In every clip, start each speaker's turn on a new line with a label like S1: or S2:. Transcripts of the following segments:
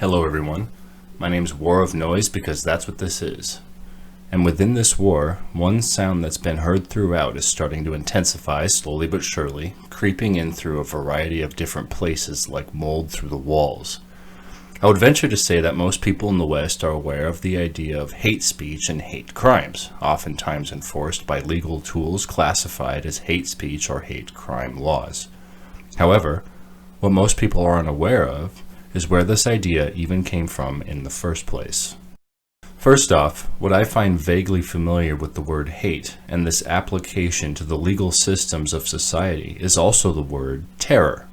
S1: Hello everyone, my name's War of Noise because that's what this is. And within this war, one sound that's been heard throughout is starting to intensify slowly but surely, creeping in through a variety of different places like mold through the walls. I would venture to say that most people in the West are aware of the idea of hate speech and hate crimes, oftentimes enforced by legal tools classified as hate speech or hate crime laws. However, what most people are unaware of is where this idea even came from in the first place. First off, what I find vaguely familiar with the word hate and this application to the legal systems of society is also the word terror,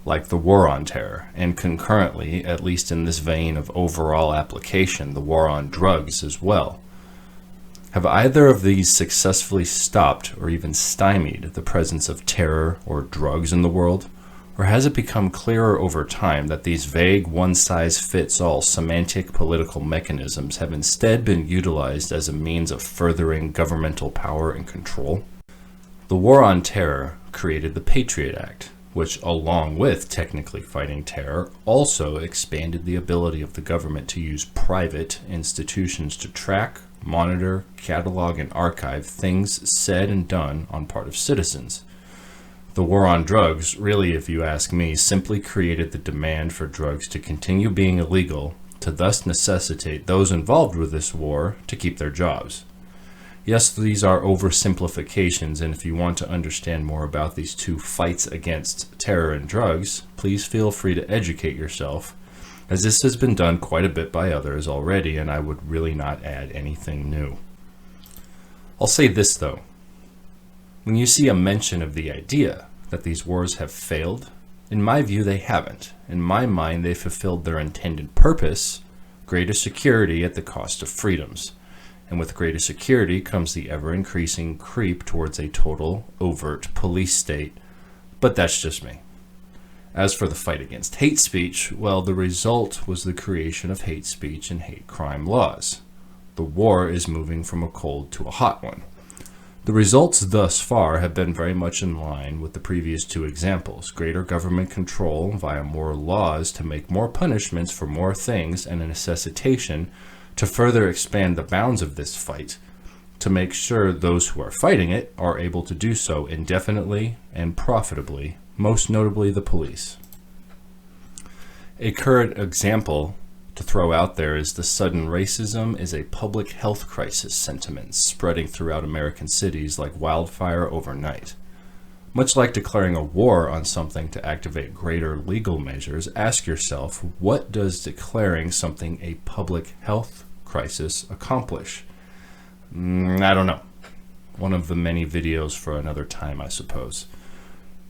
S1: like the war on terror, and concurrently, at least in this vein of overall application, the war on drugs as well. Have either of these successfully stopped or even stymied the presence of terror or drugs in the world? Or has it become clearer over time that these vague one-size-fits-all semantic political mechanisms have instead been utilized as a means of furthering governmental power and control? The war on terror created the Patriot Act, which, along with technically fighting terror, also expanded the ability of the government to use private institutions to track, monitor, catalog, and archive things said and done on part of citizens. The war on drugs, really, if you ask me, simply created the demand for drugs to continue being illegal, to thus necessitate those involved with this war to keep their jobs. Yes, these are oversimplifications, and if you want to understand more about these two fights against terror and drugs, please feel free to educate yourself, as this has been done quite a bit by others already, and I would really not add anything new. I'll say this though. When you see a mention of the idea that these wars have failed, in my view they haven't. In my mind they fulfilled their intended purpose, greater security at the cost of freedoms. And with greater security comes the ever-increasing creep towards a total, overt police state. But that's just me. As for the fight against hate speech, well, the result was the creation of hate speech and hate crime laws. The war is moving from a cold to a hot one. The results thus far have been very much in line with the previous two examples: greater government control via more laws to make more punishments for more things, and a necessitation to further expand the bounds of this fight to make sure those who are fighting it are able to do so indefinitely and profitably, most notably the police. A current example to throw out there is the sudden racism is a public health crisis sentiment spreading throughout American cities like wildfire overnight. Much like declaring a war on something to activate greater legal measures, ask yourself, what does declaring something a public health crisis accomplish? I don't know. One of the many videos for another time, I suppose.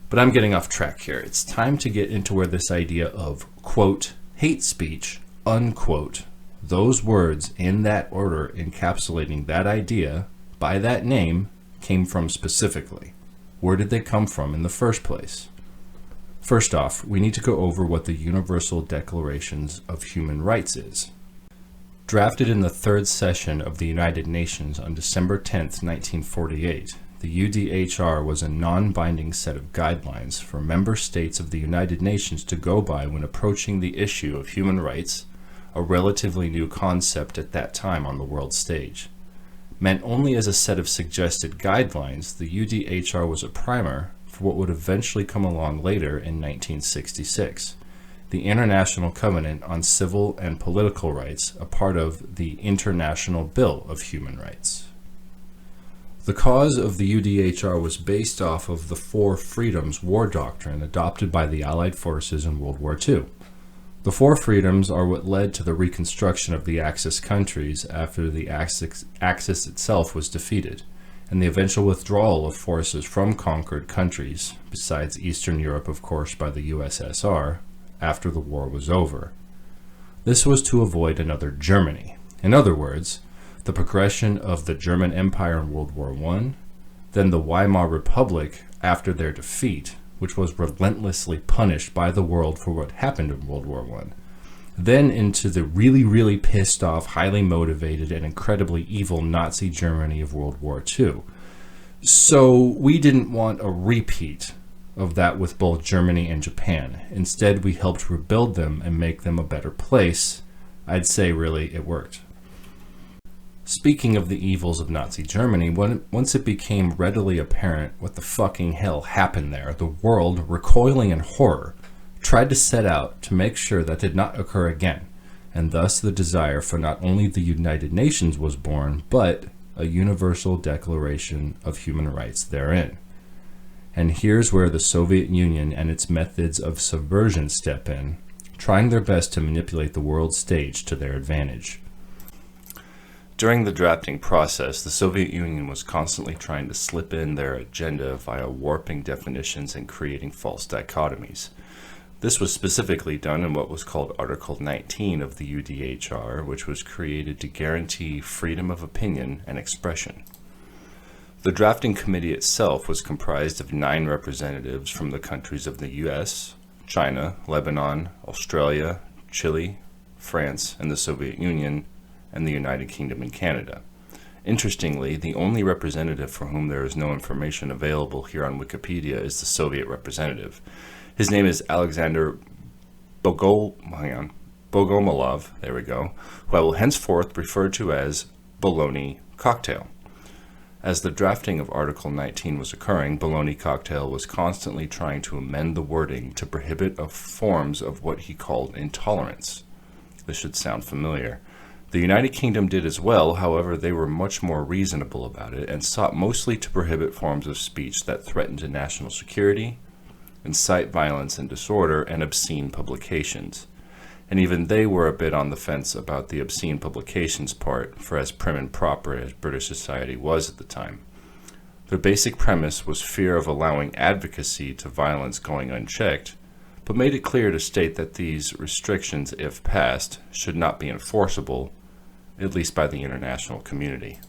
S1: But I'm getting off track here. It's time to get into where this idea of, quote, hate speech, unquote, those words in that order encapsulating that idea by that name came from specifically. Where did they come from in the first place? First off, we need to go over what the Universal Declaration of Human Rights is. Drafted in the third session of the United Nations on December 10, 1948, the UDHR was a non-binding set of guidelines for member states of the United Nations to go by when approaching the issue of human rights, a relatively new concept at that time on the world stage. Meant only as a set of suggested guidelines, the UDHR was a primer for what would eventually come along later in 1966, the International Covenant on Civil and Political Rights, a part of the International Bill of Human Rights. The cause of the UDHR was based off of the Four Freedoms war doctrine adopted by the Allied forces in World War II. The Four Freedoms are what led to the reconstruction of the Axis countries after the Axis itself was defeated, and the eventual withdrawal of forces from conquered countries, besides Eastern Europe, of course, by the USSR, after the war was over. This was to avoid another Germany. In other words, the progression of the German Empire in World War I, then the Weimar Republic after their defeat, which was relentlessly punished by the world for what happened in World War I, then into the really pissed off, highly motivated, and incredibly evil Nazi Germany of World War II. So we didn't want a repeat of that with both Germany and Japan. Instead, we helped rebuild them and make them a better place. I'd say really it worked. Speaking of the evils of Nazi Germany, once it became readily apparent what the fucking hell happened there, the world, recoiling in horror, tried to set out to make sure that did not occur again, and thus the desire for not only the United Nations was born, but a universal declaration of human rights therein. And here's where the Soviet Union and its methods of subversion step in, trying their best to manipulate the world stage to their advantage. During the drafting process, the Soviet Union was constantly trying to slip in their agenda via warping definitions and creating false dichotomies. This was specifically done in what was called Article 19 of the UDHR, which was created to guarantee freedom of opinion and expression. The drafting committee itself was comprised of 9 representatives from the countries of the US, China, Lebanon, Australia, Chile, France, and the Soviet Union, and the United Kingdom and Canada. Interestingly, the only representative for whom there is no information available here on Wikipedia is the Soviet representative. His name is Alexander Bogomolov, there we go, who I will henceforth refer to as Bologna Cocktail. As the drafting of Article 19 was occurring, Bologna Cocktail was constantly trying to amend the wording to prohibit forms of what he called intolerance. This should sound familiar. The United Kingdom did as well, however, they were much more reasonable about it and sought mostly to prohibit forms of speech that threatened national security, incite violence and disorder, and obscene publications. And even they were a bit on the fence about the obscene publications part, for as prim and proper as British society was at the time. Their basic premise was fear of allowing advocacy to violence going unchecked, but made it clear to state that these restrictions, if passed, should not be enforceable, at least by the international community.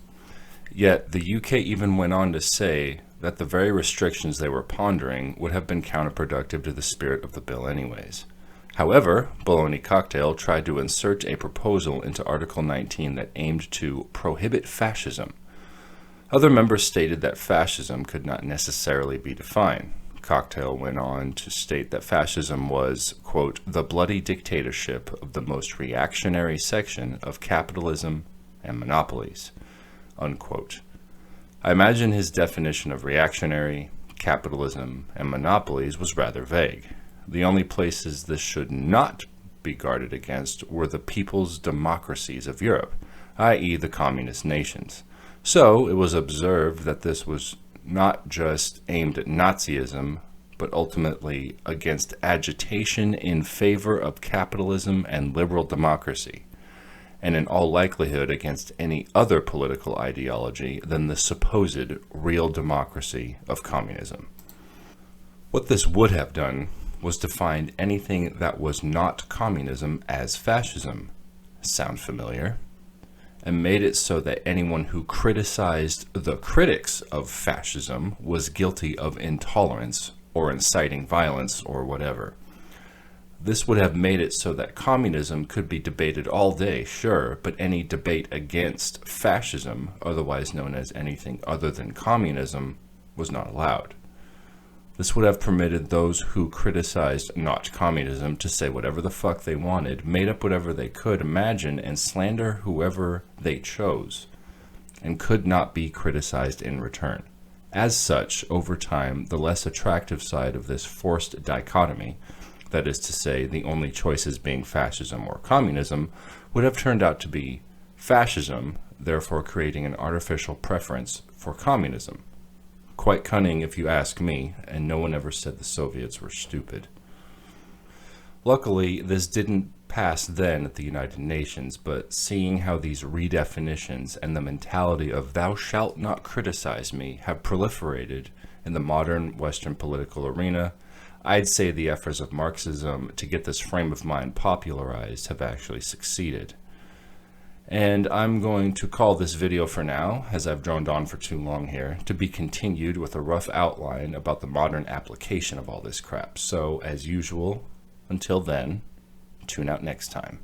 S1: Yet, the UK even went on to say that the very restrictions they were pondering would have been counterproductive to the spirit of the bill anyways. However, Bologna Cocktail tried to insert a proposal into Article 19 that aimed to prohibit fascism. Other members stated that fascism could not necessarily be defined. Cocktail went on to state that fascism was, quote, the bloody dictatorship of the most reactionary section of capitalism and monopolies, unquote. I imagine his definition of reactionary, capitalism, and monopolies was rather vague. The only places this should not be guarded against were the people's democracies of Europe, i.e. the communist nations. So it was observed that this was not just aimed at Nazism, but ultimately against agitation in favor of capitalism and liberal democracy, and in all likelihood against any other political ideology than the supposed real democracy of communism. What this would have done was defined anything that was not communism as fascism. Sound familiar? And made it so that anyone who criticized the critics of fascism was guilty of intolerance or inciting violence or whatever. This would have made it so that communism could be debated all day, sure, but any debate against fascism, otherwise known as anything other than communism, was not allowed. This would have permitted those who criticized not communism to say whatever the fuck they wanted, made up whatever they could imagine, and slander whoever they chose, and could not be criticized in return. As such, over time, the less attractive side of this forced dichotomy, that is to say, the only choices being fascism or communism, would have turned out to be fascism, therefore creating an artificial preference for communism. Quite cunning if you ask me, and no one ever said the Soviets were stupid. Luckily, this didn't pass then at the United Nations, but seeing how these redefinitions and the mentality of thou shalt not criticize me have proliferated in the modern Western political arena, I'd say the efforts of Marxism to get this frame of mind popularized have actually succeeded. And I'm going to call this video for now, as I've droned on for too long here, to be continued with a rough outline about the modern application of all this crap. So, as usual, until then, tune out next time.